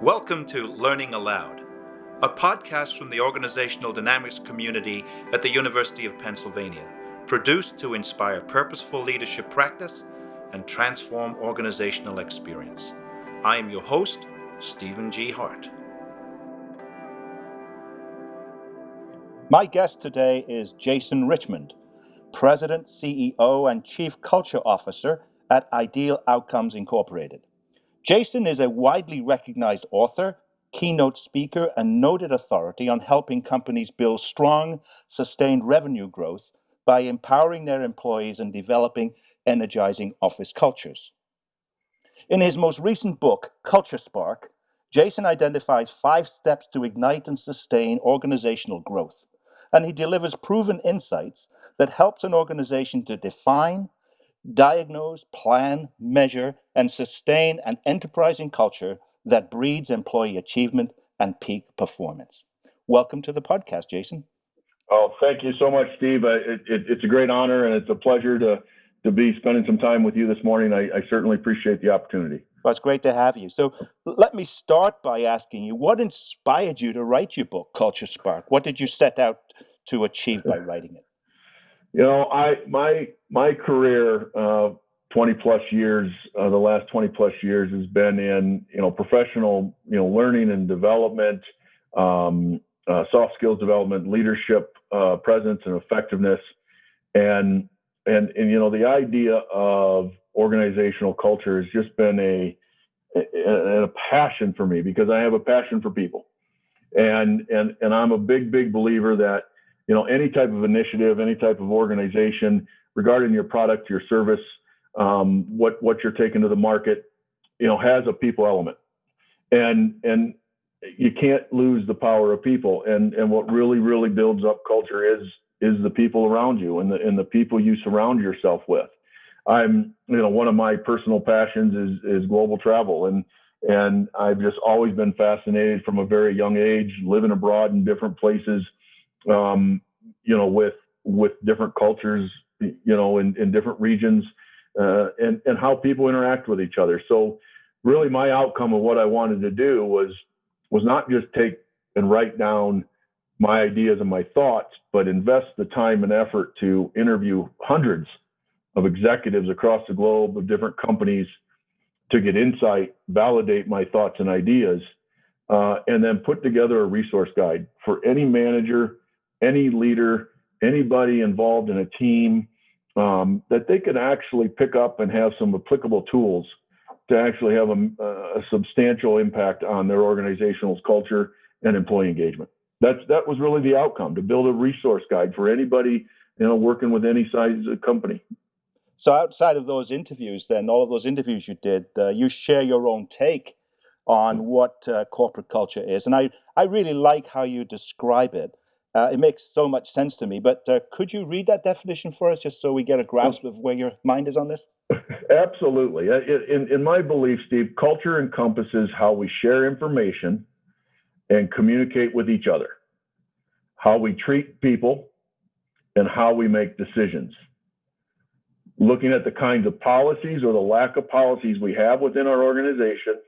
Welcome to Learning Aloud, a podcast from the Organizational Dynamics community at the University of Pennsylvania, produced to inspire purposeful leadership practice and transform organizational experience. I am your host, Stephen G. Hart. My guest today is Jason Richmond, President, CEO, and Chief Culture Officer at Ideal Outcomes Incorporated. Jason is a widely recognized author, keynote speaker, and noted authority on helping companies build strong, sustained revenue growth by empowering their employees and developing energizing office cultures. In his most recent book, Culture Spark, Jason identifies 5 steps to ignite and sustain organizational growth, and he delivers proven insights that helps an organization to define, diagnose, plan, measure, and sustain an enterprising culture that breeds employee achievement and peak performance. Welcome to the podcast, Jason. Oh, thank you so much, Steve. It's a great honor, and it's a pleasure to be spending some time with you this morning. I certainly appreciate the opportunity. Well, it's great to have you. So let me start by asking you, what inspired you to write your book, Culture Spark? What did you set out to achieve by writing it? You know, my career, 20 plus years, the last 20 plus years has been in, professional, learning and development, soft skills development, leadership, presence and effectiveness. And the idea of organizational culture has just been a passion for me, because I have a passion for people. And I'm a big believer that, any type of initiative, any type of organization regarding your product, your service, what you're taking to the market, has a people element, and you can't lose the power of people. And what really builds up culture is the people around you and the people you surround yourself with. One of my personal passions is global travel, and I've just always been fascinated from a very young age, living abroad in different places, with different cultures, in different regions, and how people interact with each other. So really my outcome of what I wanted to do was not just take and write down my ideas and my thoughts, but invest the time and effort to interview hundreds of executives across the globe of different companies to get insight, validate my thoughts and ideas, and then put together a resource guide for any manager, any leader, anybody involved in a team, that they could actually pick up and have some applicable tools to actually have a substantial impact on their organizational culture and employee engagement. That was really the outcome, to build a resource guide for anybody, working with any size of company. So outside of those interviews, then, all of those interviews you did, you share your own take on what corporate culture is. And I really like how you describe it. It makes so much sense to me. But could you read that definition for us, just so we get a grasp of where your mind is on this? Absolutely. In my belief, Steve, culture encompasses how we share information and communicate with each other, how we treat people, and how we make decisions. Looking at the kinds of policies or the lack of policies we have within our organization,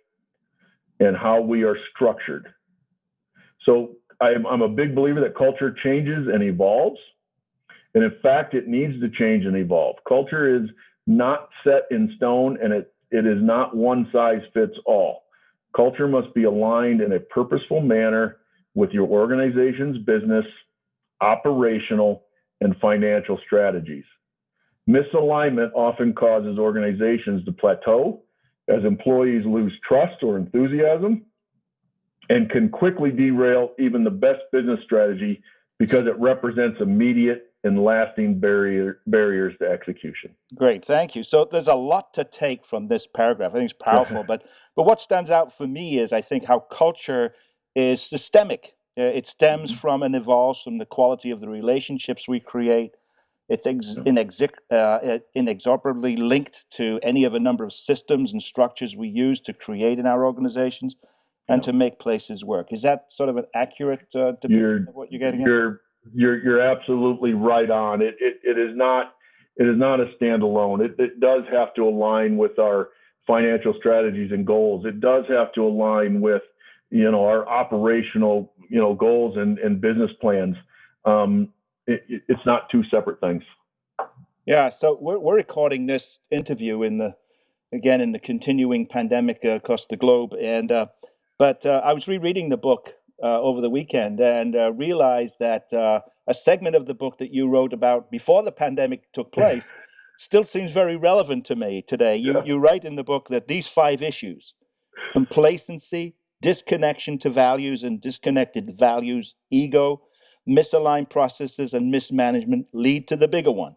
and how we are structured. So I'm a big believer that culture changes and evolves. And in fact, it needs to change and evolve. Culture is not set in stone, and it is not one size fits all. Culture must be aligned in a purposeful manner with your organization's business, operational, and financial strategies. Misalignment often causes organizations to plateau as employees lose trust or enthusiasm, and can quickly derail even the best business strategy because it represents immediate and lasting barriers to execution. Great, thank you. So there's a lot to take from this paragraph. I think it's powerful, but what stands out for me is, I think, how culture is systemic. It stems from and evolves from the quality of the relationships we create. It's inexorably linked to any of a number of systems and structures we use to create in our organizations and to make places work. Is that sort of an accurate depiction of what you're getting at? You're absolutely right on. It is not a standalone. It does have to align with our financial strategies and goals. It does have to align with our operational, goals and business plans. It's not two separate things. Yeah, so we're recording this interview in the continuing pandemic across the globe, and but I was rereading the book over the weekend and realized that a segment of the book that you wrote about before the pandemic took place still seems very relevant to me today. You write in the book that these 5 issues: complacency, disconnection to values and disconnected values, ego, misaligned processes, and mismanagement lead to the bigger one: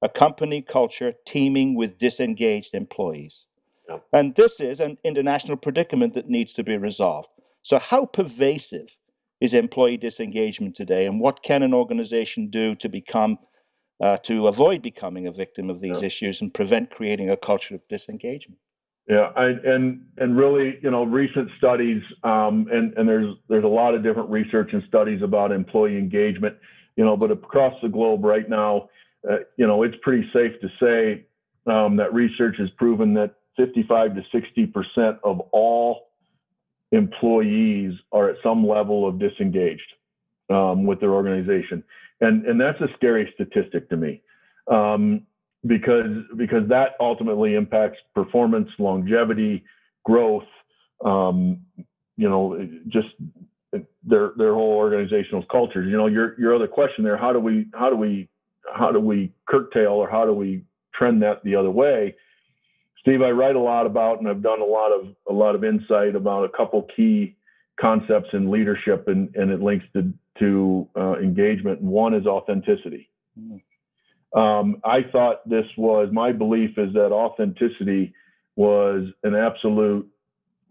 a company culture teeming with disengaged employees. Yeah. And this is an international predicament that needs to be resolved. So, how pervasive is employee disengagement today, and what can an organization do to avoid becoming a victim of these issues and prevent creating a culture of disengagement? Yeah, and really, recent studies, and there's a lot of different research and studies about employee engagement, but across the globe right now, it's pretty safe to say that research has proven that 55 to 60% of all employees are at some level of disengaged with their organization, and that's a scary statistic to me. Because that ultimately impacts performance, longevity, growth, just their whole organizational culture. Your other question there: how do we curtail, or how do we trend that the other way? Steve, I write a lot about, and I've done a lot of insight about a couple key concepts in leadership, and it links to engagement. And one is authenticity. Mm-hmm. I thought my belief is that authenticity was an absolute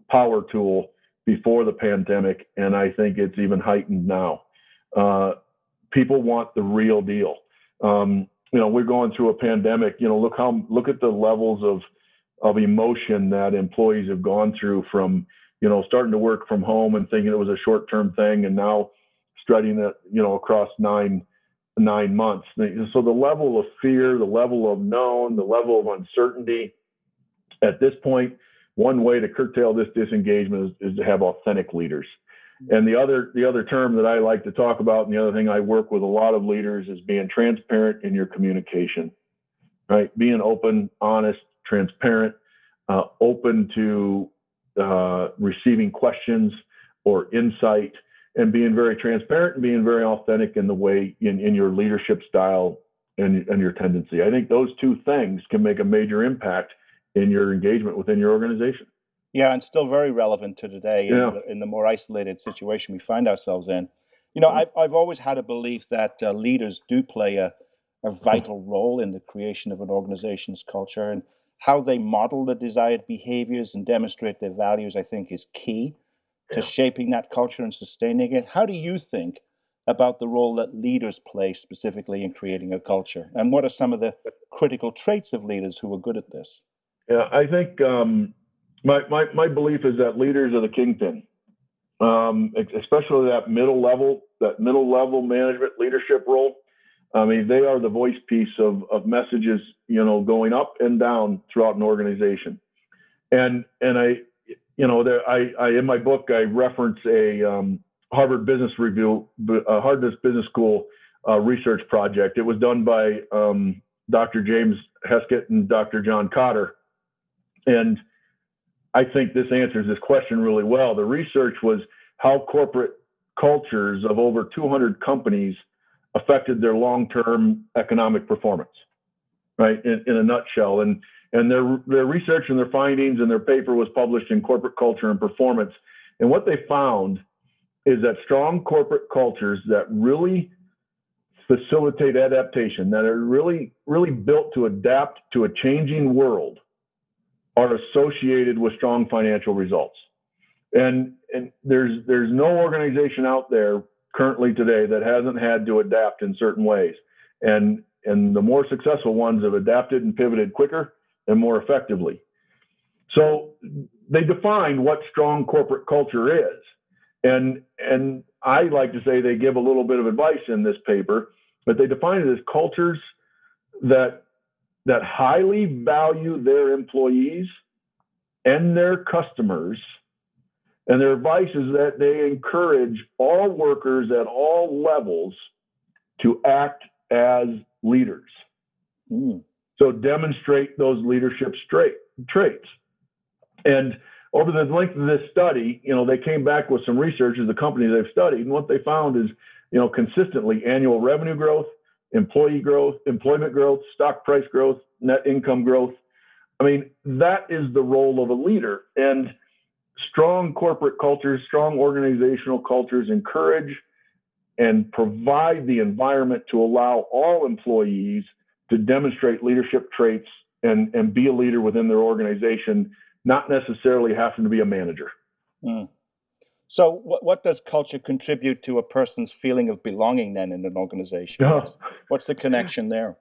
power tool before the pandemic, and I think it's even heightened now. People want the real deal. We're going through a pandemic. Look at the levels of emotion that employees have gone through, from starting to work from home and thinking it was a short-term thing, and now studying it across nine months. So the level of fear, the level of known, the level of uncertainty at this point, one way to curtail this disengagement is to have authentic leaders. And the other term that I like to talk about, and the other thing I work with a lot of leaders, is being transparent in your communication, right? Being open, honest, transparent, open to receiving questions or insight, and being very transparent and being very authentic in the way in your leadership style and your tendency. I think those two things can make a major impact in your engagement within your organization. Yeah, and still very relevant to today in the more isolated situation we find ourselves in. I've always had a belief that leaders do play a vital role in the creation of an organization's culture, and how they model the desired behaviors and demonstrate their values, I think, is key to shaping that culture and sustaining it. How do you think about the role that leaders play specifically in creating a culture? And what are some of the critical traits of leaders who are good at this? Yeah, I think my belief is that leaders are the kingpin, especially that middle level management leadership role. I mean, they are the voice piece of messages, going up and down throughout an organization. And I in my book, I reference a Harvard Business School research project. It was done by Dr. James Heskett and Dr. John Cotter. And I think this answers this question really well. The research was how corporate cultures of over 200 companies affected their long-term economic performance, right? In a nutshell. And their research and their findings and their paper was published in Corporate Culture and Performance. And what they found is that strong corporate cultures that really facilitate adaptation, that are really, really built to adapt to a changing world, are associated with strong financial results. And there's no organization out there currently today that hasn't had to adapt in certain ways. And the more successful ones have adapted and pivoted quicker and more effectively. So they defined what strong corporate culture is. And I like to say they give a little bit of advice in this paper, but they define it as cultures that highly value their employees and their customers And their advice is that they encourage all workers at all levels to act as leaders. So demonstrate those leadership traits. And over the length of this study, they came back with some research as the companies they've studied. And what they found is, consistently annual revenue growth, employment growth, stock price growth, net income growth. I mean, that is the role of a leader. And strong corporate cultures, strong organizational cultures encourage and provide the environment to allow all employees to demonstrate leadership traits and be a leader within their organization, not necessarily having to be a manager. So what does culture contribute to a person's feeling of belonging then in an organization? What's the connection there?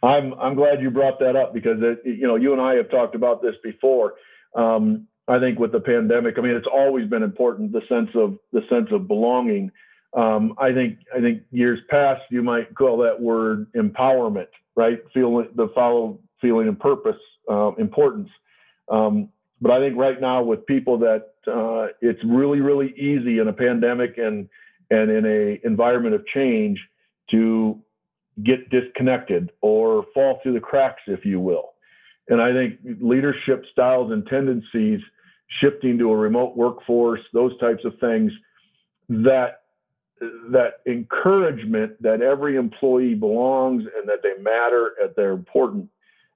I'm glad you brought that up because you and I have talked about this before. I think with the pandemic, it's always been important, the sense of belonging. I think years past you might call that word empowerment, right? Feeling and purpose, importance. But I think right now with people that it's really, really easy in a pandemic and in a environment of change to get disconnected or fall through the cracks, if you will. And I think leadership styles and tendencies, shifting to a remote workforce, those types of things, that encouragement that every employee belongs and that they matter, that they're important.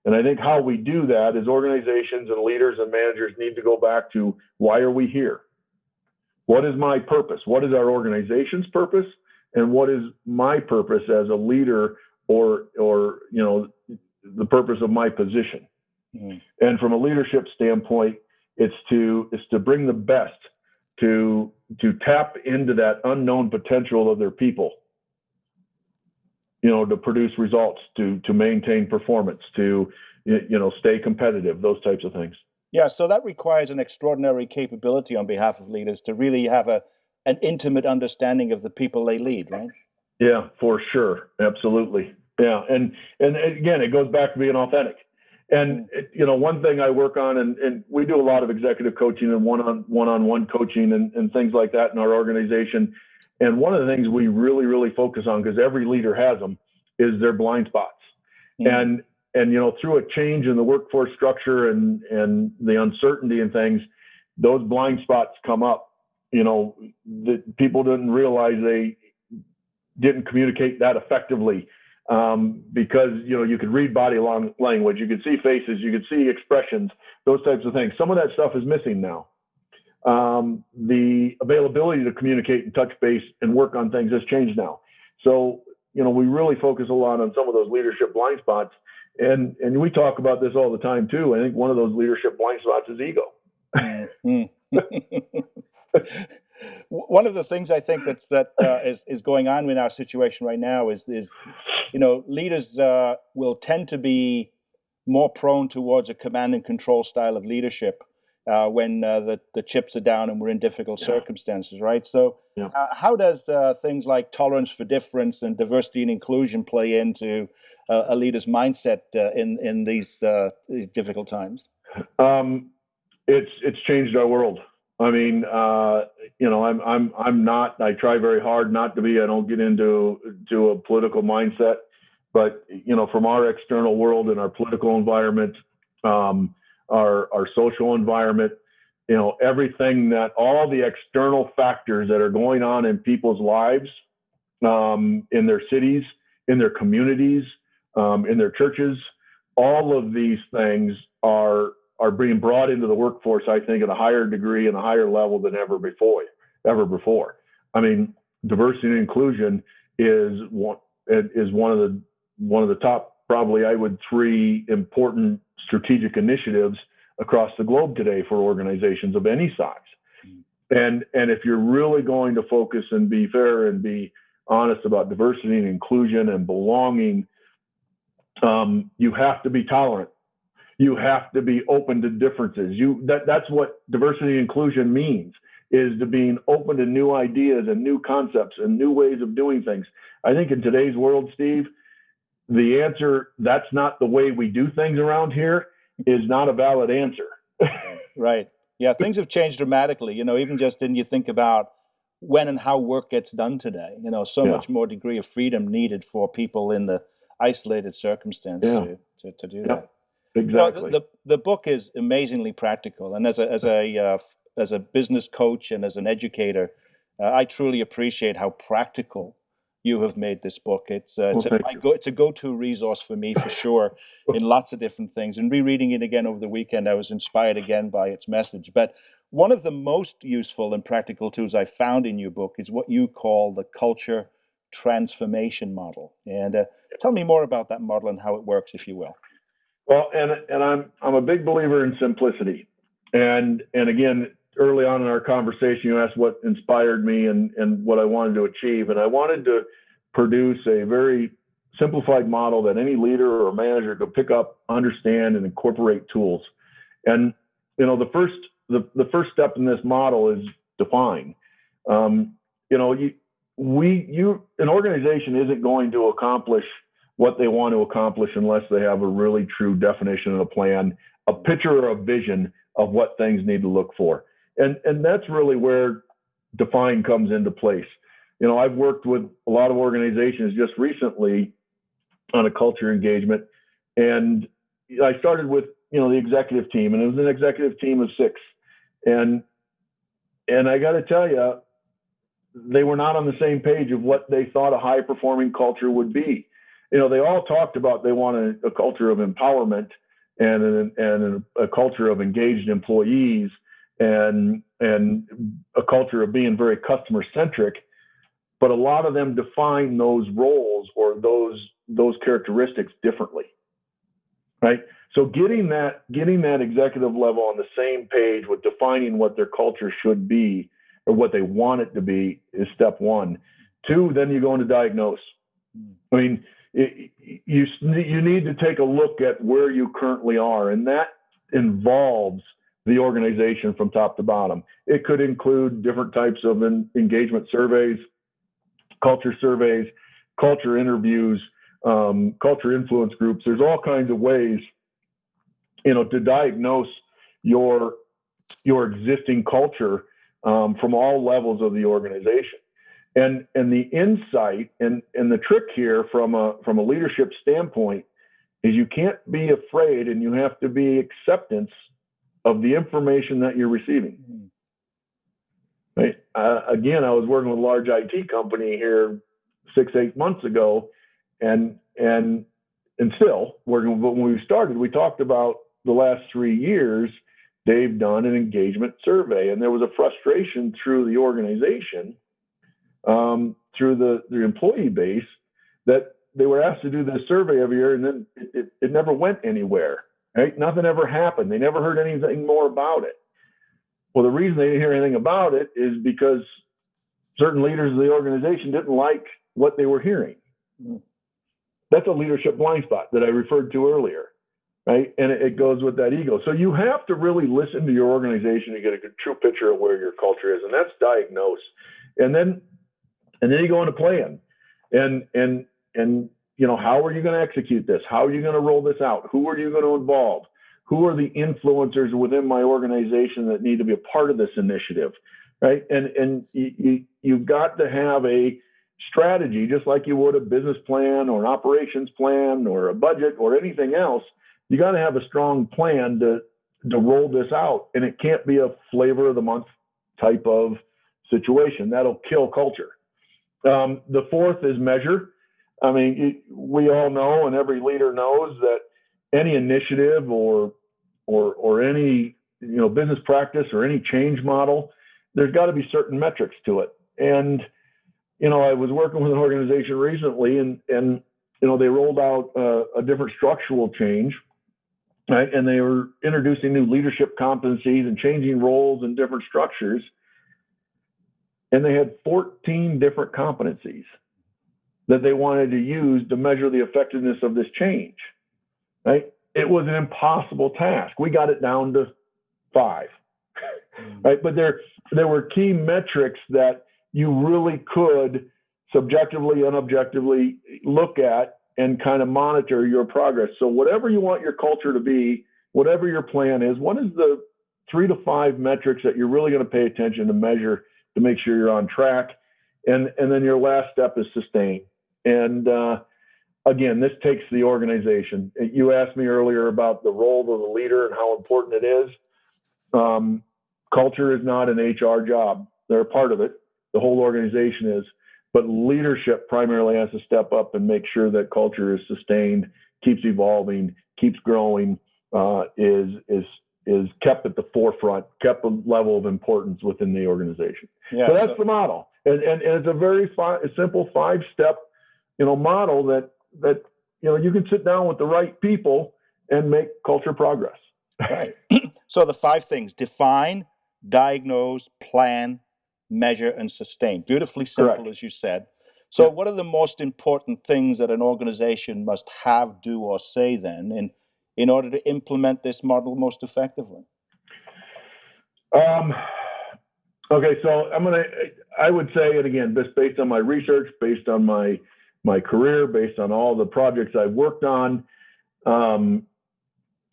And I think how we do that is organizations and leaders and managers need to go back to, why are we here? What is my purpose? What is our organization's purpose? And what is my purpose as a leader or the purpose of my position? And from a leadership standpoint, it's to bring the best, to tap into that unknown potential of their people, to produce results, to maintain performance, to stay competitive, those types of things. Yeah, so that requires an extraordinary capability on behalf of leaders to really have an intimate understanding of the people they lead, right? Yeah, for sure. Absolutely. Yeah. And again, it goes back to being authentic. And, one thing I work on, and we do a lot of executive coaching and one-on-one coaching and things like that in our organization. And one of the things we really, really focus on, because every leader has them, is their blind spots. And through a change in the workforce structure and the uncertainty and things, those blind spots come up. The people didn't realize they didn't communicate that effectively. Because, you could read body language, you could see faces, you could see expressions, those types of things. Some of that stuff is missing now. The availability to communicate and touch base and work on things has changed now. So, we really focus a lot on some of those leadership blind spots. And we talk about this all the time too. I think one of those leadership blind spots is ego. One of the things I think is going on in our situation right now is leaders will tend to be more prone towards a command and control style of leadership when the chips are down and we're in difficult circumstances, right? So how does things like tolerance for difference and diversity and inclusion play into a leader's mindset in these difficult times? It's changed our world. I'm not, I try very hard not to be, I don't get into a political mindset, but, from our external world and our political environment, our social environment, everything that all the external factors that are going on in people's lives, in their cities, in their communities, in their churches, all of these things are being brought into the workforce, I think, at a higher degree and a higher level than ever before. Diversity and inclusion is one of the top, probably I would, 3 important strategic initiatives across the globe today for organizations of any size. And if you're really going to focus and be fair and be honest about diversity and inclusion and belonging, you have to be tolerant. You have to be open to differences. That's what diversity and inclusion means, is to being open to new ideas and new concepts and new ways of doing things. I think in today's world, Steve, the answer, that's not the way we do things around here, is not a valid answer. Right. Yeah, things have changed dramatically. Even just in you think about when and how work gets done today. So Yeah, much more degree of freedom needed for people in the isolated circumstance yeah, to do yeah, that. The, exactly. the book is amazingly practical, and as a business coach and as an educator, I truly appreciate how practical you have made this book. Well, thank you. It's a go-to resource for me for sure in lots of different things. And rereading it again over the weekend, I was inspired again by its message. But one of the most useful and practical tools I found in your book is what you call the culture transformation model. And tell me more about that model and how it works, if you will. Well, and I'm a big believer in simplicity. And again, early on in our conversation, you asked what inspired me and what I wanted to achieve. And I wanted to produce a very simplified model that any leader or manager could pick up, understand, and incorporate tools. And the first step in this model is define. An organization isn't going to accomplish what they want to accomplish unless they have a really true definition and a plan, a picture or a vision of what things need to look for. And that's really where define comes into place. I've worked with a lot of organizations just recently on a culture engagement, and I started with the executive team, and it was an executive team of 6, and I got to tell you, they were not on the same page of what they thought a high performing culture would be. They all talked about they wanted a culture of empowerment and a culture of engaged employees and a culture of being very customer centric. But a lot of them define those roles or those characteristics differently, right? So getting that executive level on the same page with defining what their culture should be or what they want it to be is step 1. 2, then you go into diagnose. I mean, you need to take a look at where you currently are, and that involves the organization from top to bottom. It could include different types of engagement surveys, culture interviews, culture influence groups. There's all kinds of ways, to diagnose your existing culture from all levels of the organization. And the insight and the trick here from a leadership standpoint is you can't be afraid, and you have to be acceptance of the information that you're receiving. Right? Again, I was working with a large IT company here 6-8 months ago, and still working. But when we started, we talked about the last 3 years. They've done an engagement survey, and there was a frustration through the organization, through the employee base, that they were asked to do this survey every year, and then it never went anywhere. Right? Nothing ever happened. They never heard anything more about it. Well, the reason they didn't hear anything about it is because certain leaders of the organization didn't like what they were hearing. That's a leadership blind spot that I referred to earlier, right? And it goes with that ego. So you have to really listen to your organization to get a true picture of where your culture is, and that's diagnose. And then you go into plan, and how are you going to execute this? How are you going to roll this out? Who are you going to involve? Who are the influencers within my organization that need to be a part of this initiative, right? And you've got to have a strategy, just like you would a business plan or an operations plan or a budget or anything else. You got to have a strong plan to roll this out, and it can't be a flavor of the month type of situation. That'll kill culture. The 4th is measure. I mean, we all know, and every leader knows, that any initiative or any business practice or any change model, there's got to be certain metrics to it. And I was working with an organization recently, and they rolled out a different structural change, right? And they were introducing new leadership competencies and changing roles and different structures. And they had 14 different competencies that they wanted to use to measure the effectiveness of this change, right? It was an impossible task. We got it down to 5, right? But there were key metrics that you really could subjectively and objectively look at and kind of monitor your progress. So whatever you want your culture to be, whatever your plan is, what is the 3 to 5 metrics that you're really going to pay attention to measure to make sure you're on track. And then your last step is sustain. And again, this takes the organization. You asked me earlier about the role of the leader and how important it is. Culture is not an HR job. They're a part of it. The whole organization is. But leadership primarily has to step up and make sure that culture is sustained, keeps evolving, keeps growing, is kept at the forefront, kept a level of importance within the organization. Yeah, so that's the model. And it's a very simple 5-step, model that you can sit down with the right people and make culture progress. Right. So the 5 things: define, diagnose, plan, measure, and sustain. Beautifully simple, correct, as you said. So what are the most important things that an organization must have, do, or say then in order to implement this model most effectively? Okay, so I would say, and again, this based on my research, based on my career, based on all the projects I've worked on,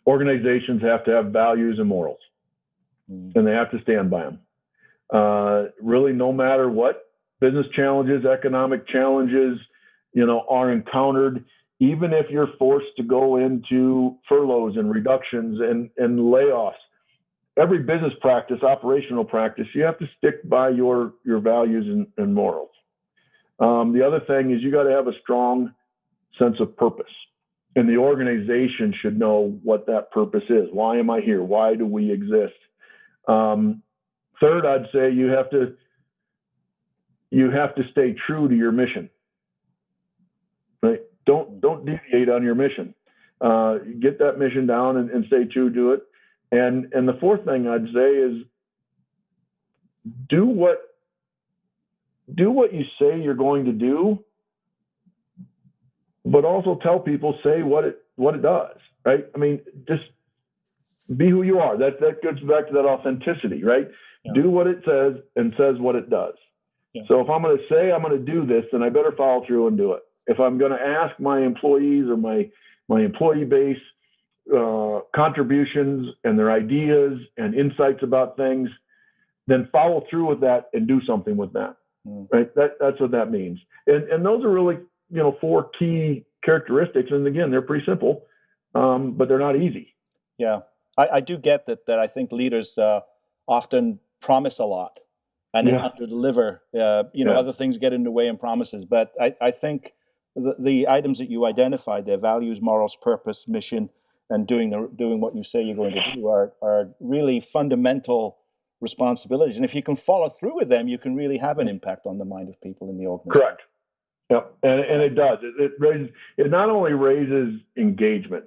organizations have to have values and morals, and they have to stand by them. Really, no matter what business challenges, economic challenges, are encountered, even if you're forced to go into furloughs and reductions and layoffs, every business practice, operational practice, you have to stick by your values and morals. The other thing is you got to have a strong sense of purpose, and the organization should know what that purpose is. Why am I here? Why do we exist? Third, I'd say you have to stay true to your mission. Right? Don't deviate on your mission. Get that mission down and stay true to it. And the fourth thing I'd say is do what you say you're going to do, but also tell people, say what it does, right? I mean, just be who you are. That goes back to that authenticity, right? Yeah. Do what it says and says what it does. Yeah. So if I'm going to say I'm going to do this, then I better follow through and do it. If I'm going to ask my employees or my employee base contributions and their ideas and insights about things, then follow through with that and do something with that. Right? That's what that means. And those are really, 4 key characteristics. And again, they're pretty simple, but they're not easy. Yeah, I do get that I think leaders often promise a lot and then under-deliver. Other things get in the way in promises. But I think the items that you identified, their values, morals, purpose, mission, and doing what you say you're going to do are really fundamental responsibilities. And if you can follow through with them, you can really have an impact on the mind of people in the organization. Correct. Yep. And it does. It not only raises engagement,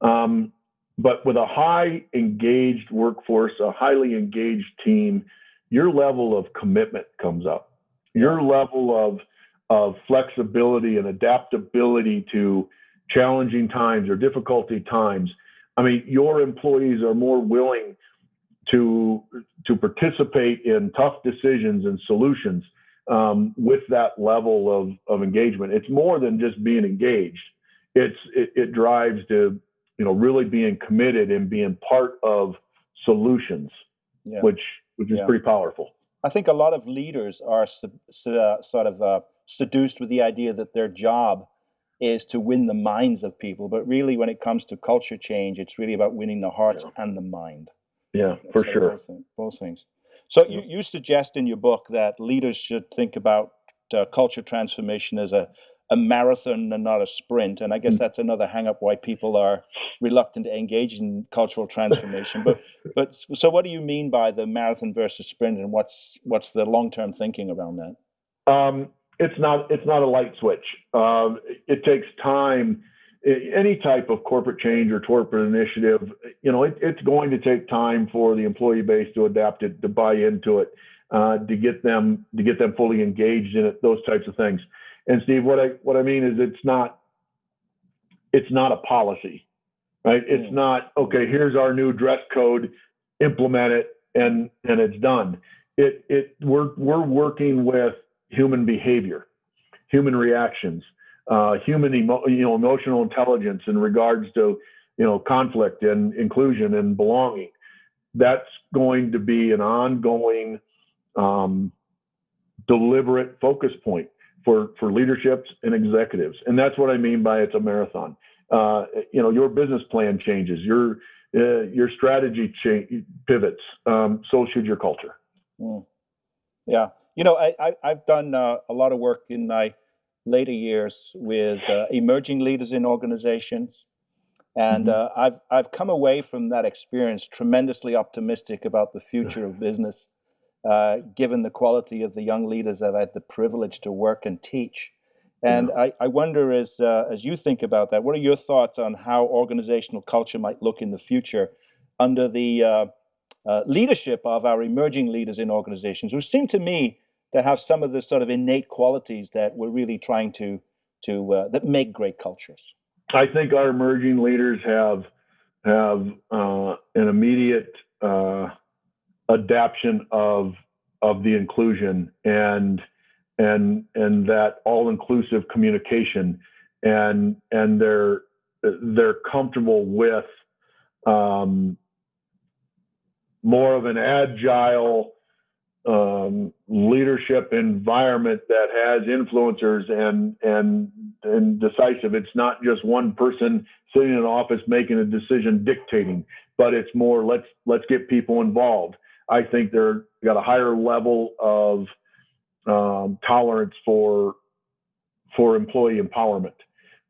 but with a high engaged workforce, a highly engaged team, your level of commitment comes up. Your level of flexibility and adaptability to challenging times or difficulty times. I mean, your employees are more willing to participate in tough decisions and solutions with that level of engagement. It's more than just being engaged. It drives to really being committed and being part of solutions, which is pretty powerful. I think a lot of leaders are seduced with the idea that their job is to win the minds of people, but really, when it comes to culture change, it's really about winning the hearts and the mind. Yeah, for sure. Both things. So you suggest in your book that leaders should think about culture transformation as a marathon and not a sprint. And I guess that's another hang-up why people are reluctant to engage in cultural transformation. But so what do you mean by the marathon versus sprint, and what's the long-term thinking around that? It's not a light switch. It takes time. Any type of corporate change or corporate initiative, it's going to take time for the employee base to adapt it, to buy into it, to get them fully engaged in it, those types of things. And Steve, what I mean is it's not a policy, right? It's not, okay, here's our new dress code, implement it, and it's done. We're working with human behavior, human reactions, human emotional intelligence in regards to conflict and inclusion and belonging. that's going to be an ongoing, deliberate focus point for leaderships and executives. And that's what I mean by it's a marathon. Your business plan changes, your strategy pivots, so should your culture. Yeah. I've done a lot of work in my later years with emerging leaders in organizations. And I've come away from that experience tremendously optimistic about the future of business, given the quality of the young leaders I've had the privilege to work and teach. And I wonder, as you think about that, what are your thoughts on how organizational culture might look in the future under the leadership of our emerging leaders in organizations, who seem to me to have some of the sort of innate qualities that we're really trying to that make great cultures? I think our emerging leaders have an immediate adaptation of the inclusion and that all-inclusive communication, and they're comfortable with more of an agile leadership environment that has influencers and decisive. It's not just one person sitting in an office making a decision dictating, but it's more let's get people involved. I think they're got a higher level of tolerance for employee empowerment.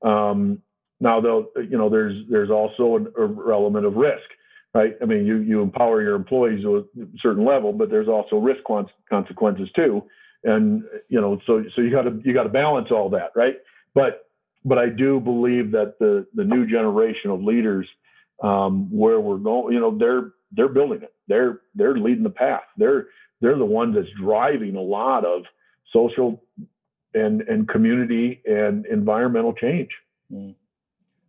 Now, though, there's also an element of risk, right? I mean, you empower your employees to a certain level, but there's also risk consequences too, and so you got to balance all that, right? But I do believe that the new generation of leaders, where we're going, they're building it. They're leading the path. They're the ones that's driving a lot of social and community and environmental change.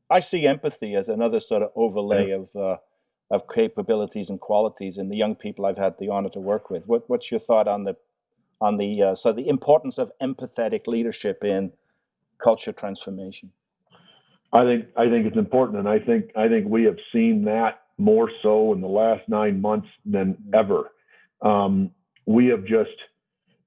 I see empathy as another sort of overlay of capabilities and qualities in the young people I've had the honor to work with. What's your thought on the importance of empathetic leadership in culture transformation? I think it's important, and I think we have seen that more so in the last 9 months than ever. We have just,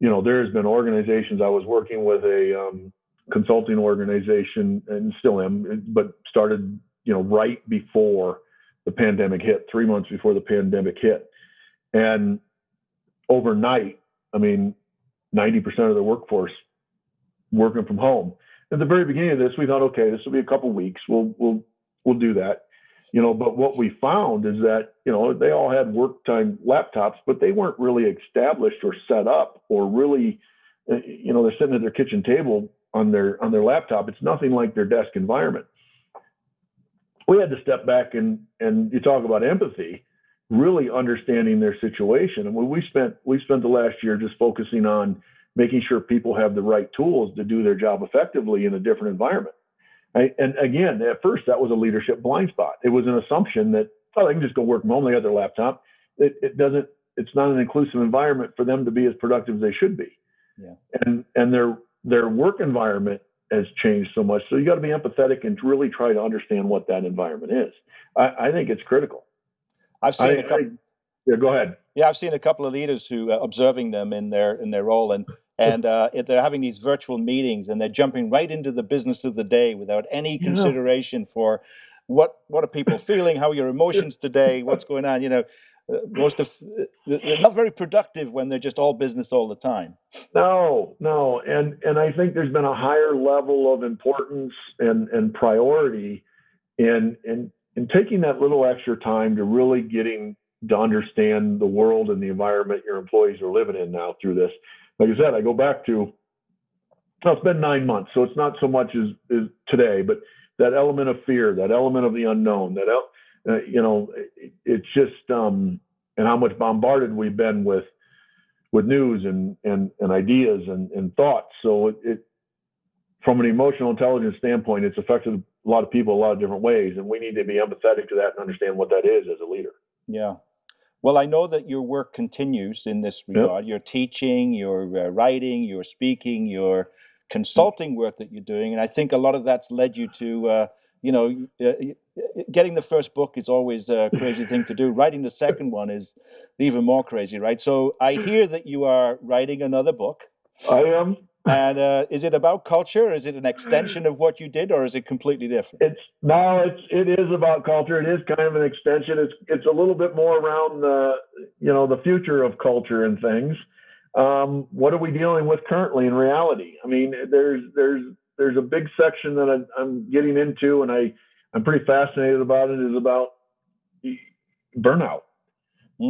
there's been organizations. I was working with a consulting organization, and still am, but started, right before the pandemic hit, 3 months before the pandemic hit, and overnight, 90% of the workforce working from home. At the very beginning of this, we thought, okay, this will be a couple weeks. We'll do that. But what we found is that, they all had work time laptops, but they weren't really established or set up or really, they're sitting at their kitchen table on their laptop. It's nothing like their desk environment. We had to step back and you talk about empathy, really understanding their situation. And we spent the last year just focusing on making sure people have the right tools to do their job effectively in a different environment. Right? And again, at first, that was a leadership blind spot. It was an assumption that, they can just go work from home. They got their laptop. It's not an inclusive environment for them to be as productive as they should be. Yeah. And their work environment has changed so much. So you got to be empathetic and really try to understand what that environment is. I think it's critical. I've seen a couple. Yeah, go ahead. Yeah, I've seen a couple of leaders who observing them in their role, and they're having these virtual meetings, and they're jumping right into the business of the day without any consideration for what are people feeling, how are your emotions today, what's going on. They're not very productive when they're just all business all the time. No, and I think there's been a higher level of importance and priority in taking that little extra time to really getting to understand the world and the environment your employees are living in now through this. Like I said, I go back to, it's been 9 months, so it's not so much as today, but that element of fear, that element of the unknown, it's just, and how much bombarded we've been with news and ideas and thoughts. So it from an emotional intelligence standpoint, it's affected a lot of people a lot of different ways, and we need to be empathetic to that and understand what that is as a leader. Yeah. Well, I know that your work continues in this regard. Yep. Your teaching, your writing, your speaking, your consulting work that you're doing, and I think a lot of that's led you to getting the first book is always a crazy thing to do. Writing the second one is even more crazy, right? So I hear that you are writing another book. I am. And is it about culture? Is it an extension of what you did, or is it completely different? It is about culture. It is kind of an extension. It's a little bit more around the future of culture and things. What are we dealing with currently in reality? I mean, there's a big section that I'm getting into, and I'm pretty fascinated about it, is about burnout.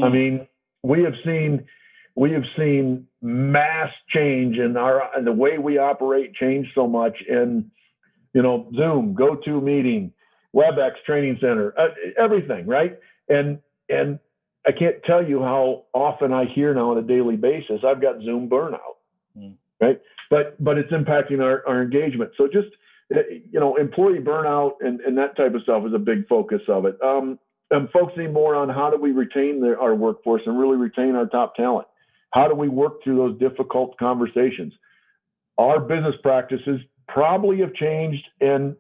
I mean, we have seen mass change in the way we operate change so much in, Zoom, GoToMeeting, WebEx Training Center, everything, right? And I can't tell you how often I hear now on a daily basis, I've got Zoom burnout, right? But it's impacting our engagement. So just, employee burnout and that type of stuff is a big focus of it. I'm focusing more on how do we retain our workforce and really retain our top talent. How do we work through those difficult conversations? Our business practices probably have changed, and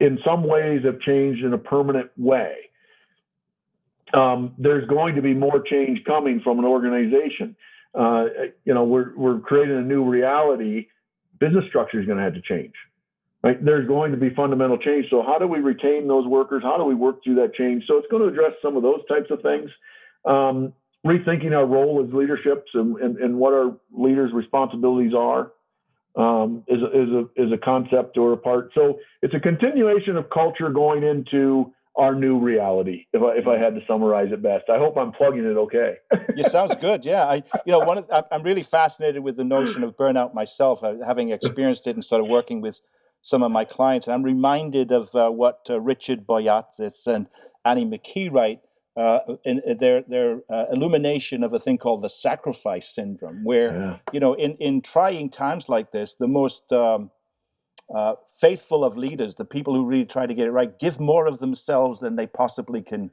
in some ways have changed in a permanent way. There's going to be more change coming from an organization. We're creating a new reality. Business structure is going to have to change. Right? There's going to be fundamental change. So how do we retain those workers? How do we work through that change? So it's going to address some of those types of things. Rethinking our role as leaderships and what our leaders' responsibilities are is a concept or a part. So it's a continuation of culture going into our new reality. If I had to summarize it best, I hope I'm plugging it okay. It sounds good. Yeah, I'm really fascinated with the notion of burnout myself, having experienced it and sort of working with some of my clients. And I'm reminded of what Richard Boyatzis and Annie McKee write in their illumination of a thing called the sacrifice syndrome, where, in trying times like this, the most faithful of leaders, the people who really try to get it right, give more of themselves than they possibly can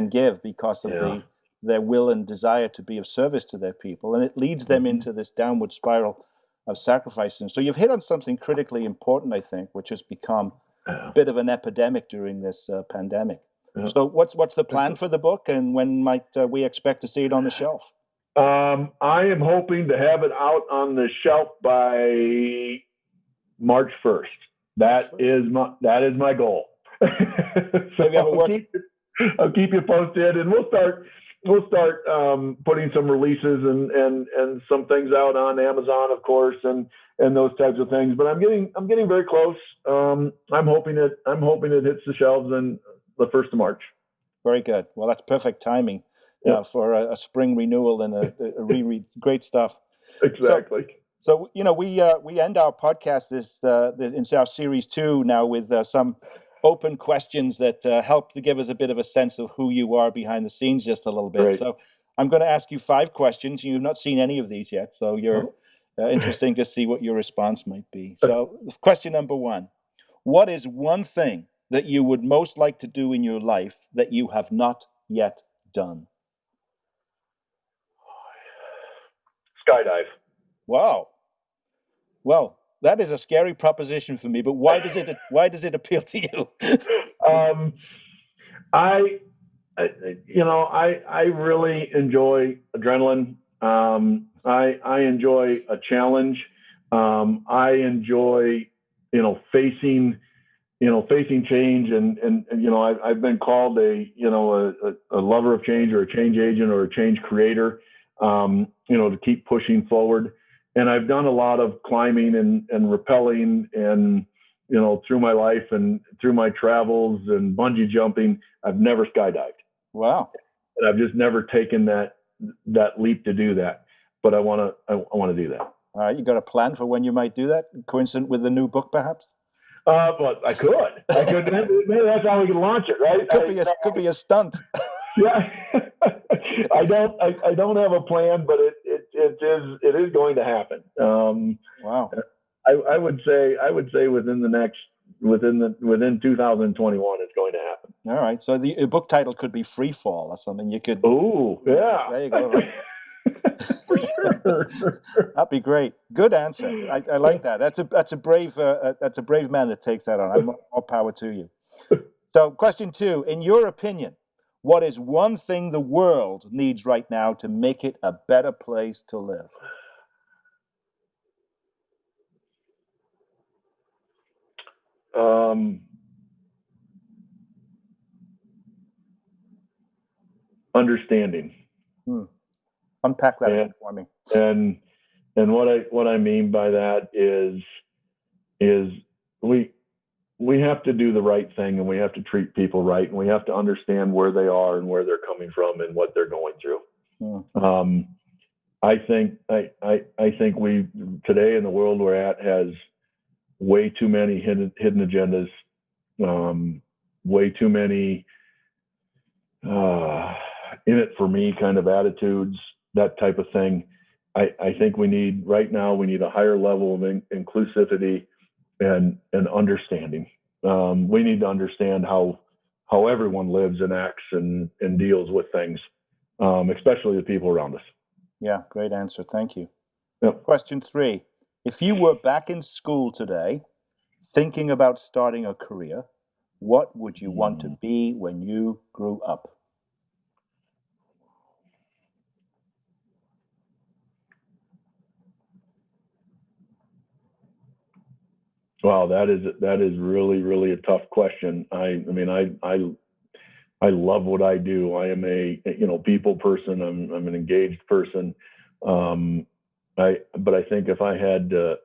give because of their will and desire to be of service to their people. And it leads them into this downward spiral of sacrificing. So you've hit on something critically important, I think, which has become a bit of an epidemic during this pandemic. So what's the plan for the book, and when might we expect to see it on the shelf? I am hoping to have it out on the shelf by March 1st. That is my goal. So I'll keep you posted, and we'll start putting some releases and some things out on Amazon, of course, and those types of things. But I'm getting very close. I'm hoping it hits the shelves in the 1st of March. Very good. Well, that's perfect timing for a spring renewal and a reread. Great stuff. Exactly. So we end our podcast in our series 2 now with some open questions that help to give us a bit of a sense of who you are behind the scenes just a little bit. Great. So I'm going to ask you 5 questions. You've not seen any of these yet, so you're interesting to see what your response might be. So question number 1, what is one thing that you would most like to do in your life that you have not yet done? Skydive. Wow. Well, that is a scary proposition for me, but why does it appeal to you? I really enjoy adrenaline. I enjoy a challenge. I enjoy, facing change, and I've been called a lover of change, or a change agent, or a change creator. To keep pushing forward. And I've done a lot of climbing and rappelling, and through my life and through my travels and bungee jumping. I've never skydived. Wow. And I've just never taken that leap to do that. But I want to do that. All right, you got a plan for when you might do that? Coincident with the new book, perhaps? But I could. Maybe that's how we can launch it, right? Could be a stunt. Yeah. I don't have a plan, but it is going to happen. Wow. I would say within 2021 it's going to happen. All right. So the book title could be Free Fall or something. You could. Oh, yeah. There you go. Right? For sure. That'd be great. Good answer. I like that. That's a brave man that takes that on. More power to you. So, question 2: in your opinion, what is one thing the world needs right now to make it a better place to live? Understanding. Unpack that a bit for me. And what I mean by that is we have to do the right thing, and we have to treat people right, and we have to understand where they are and where they're coming from and what they're going through. I think we today in the world we're at has way too many hidden agendas, way too many in it for me kind of attitudes, that type of thing. I think we need a higher level of inclusivity and understanding. We need to understand how everyone lives and acts and deals with things, especially the people around us. Yeah, great answer. Thank you. Yep. Question 3: if you were back in school today, thinking about starting a career, what would you want to be when you grew up? Wow, that is really, really a tough question. I love what I do. I am a people person. I'm an engaged person. But I think if I had to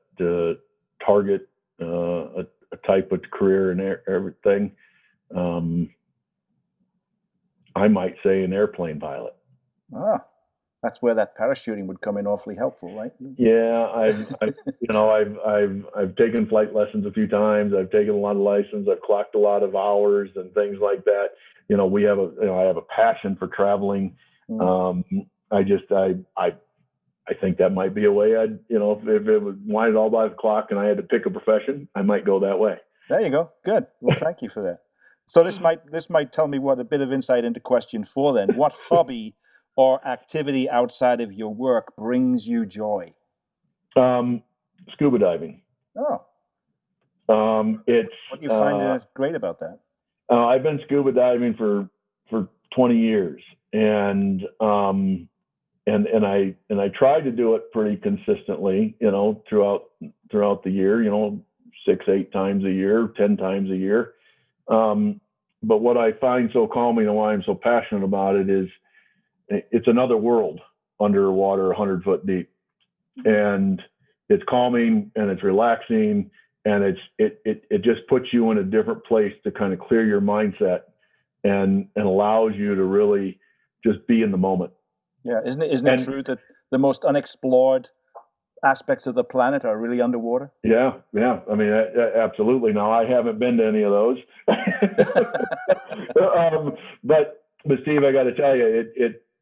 target a type of career and everything, I might say an airplane pilot. That's where that parachuting would come in awfully helpful, right? Yeah, I've taken flight lessons a few times. I've taken a lot of license. I've clocked a lot of hours and things like that. I have a passion for traveling. I think that might be a way I'd, if it was wind all by the clock and I had to pick a profession, I might go that way. There you go. Good. Well, thank you for that. So this might tell me a bit of insight into question 4 then. What hobby or activity outside of your work brings you joy? Scuba diving. What do you find great about that? I've been scuba diving for 20 years, and I try to do it pretty consistently, throughout the year, 6-8 times a year, 10 times a year. But what I find so calming and why I'm so passionate about it is it's another world underwater, 100 foot deep, and it's calming and it's relaxing, and it just puts you in a different place to kind of clear your mindset and allows you to really just be in the moment. Yeah, isn't it true that the most unexplored aspects of the planet are really underwater? Yeah. I mean, absolutely. Now, I haven't been to any of those, but Steve, I got to tell you,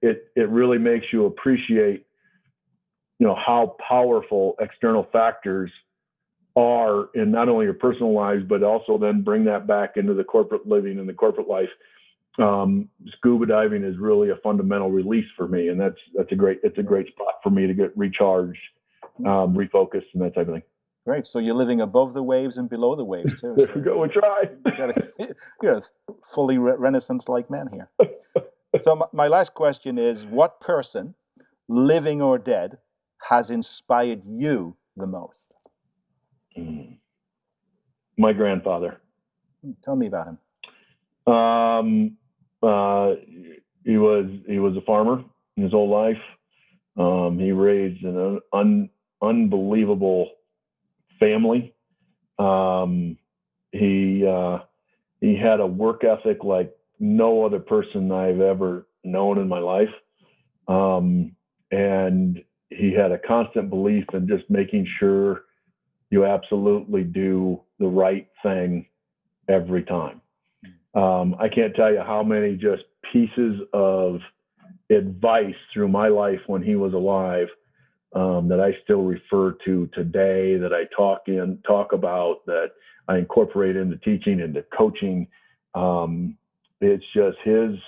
it really makes you appreciate, how powerful external factors are in not only your personal lives, but also then bring that back into the corporate living and the corporate life. Scuba diving is really a fundamental release for me, and it's a great spot for me to get recharged, refocused, and that type of thing. Great. So you're living above the waves and below the waves too. There we go. We try. You're a fully Renaissance-like man here. So my last question is: what person, living or dead, has inspired you the most? My grandfather. Tell me about him. He was a farmer in his whole life. He raised an unbelievable family. He had a work ethic like no other person I've ever known in my life. And he had a constant belief in just making sure you absolutely do the right thing every time. I can't tell you how many just pieces of advice through my life when he was alive that I still refer to today, that I talk about, that I incorporate into teaching, into coaching. It's just his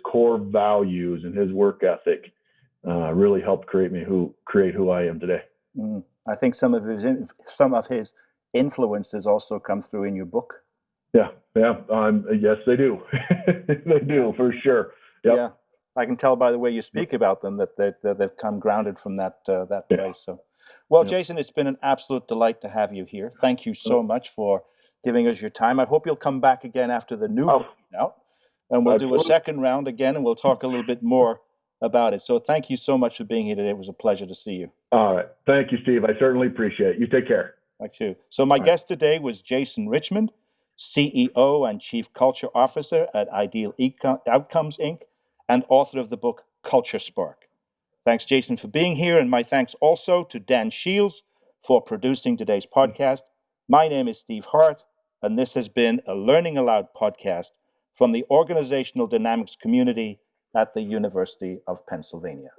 core values and his work ethic really helped create who I am today. I think some of his influences also come through in your book. Yeah. Yes, they do. They do, for sure. Yep. Yeah, I can tell by the way you speak about them that they've come grounded from that place. So, well, Jason, it's been an absolute delight to have you here. Thank you so much for giving us your time. I hope you'll come back again after the new book is out, and we'll do a second round again, and we'll talk a little bit more about it. So thank you so much for being here today. It was a pleasure to see you. All right. Thank you, Steve. I certainly appreciate it. You take care. Thank you. So my guest today was Jason Richmond, CEO and Chief Culture Officer at Ideal Outcomes, Inc., and author of the book Culture Spark. Thanks, Jason, for being here, and my thanks also to Dan Shields for producing today's podcast. My name is Steve Hart, and this has been a Learning Aloud podcast from the Organizational Dynamics community at the University of Pennsylvania.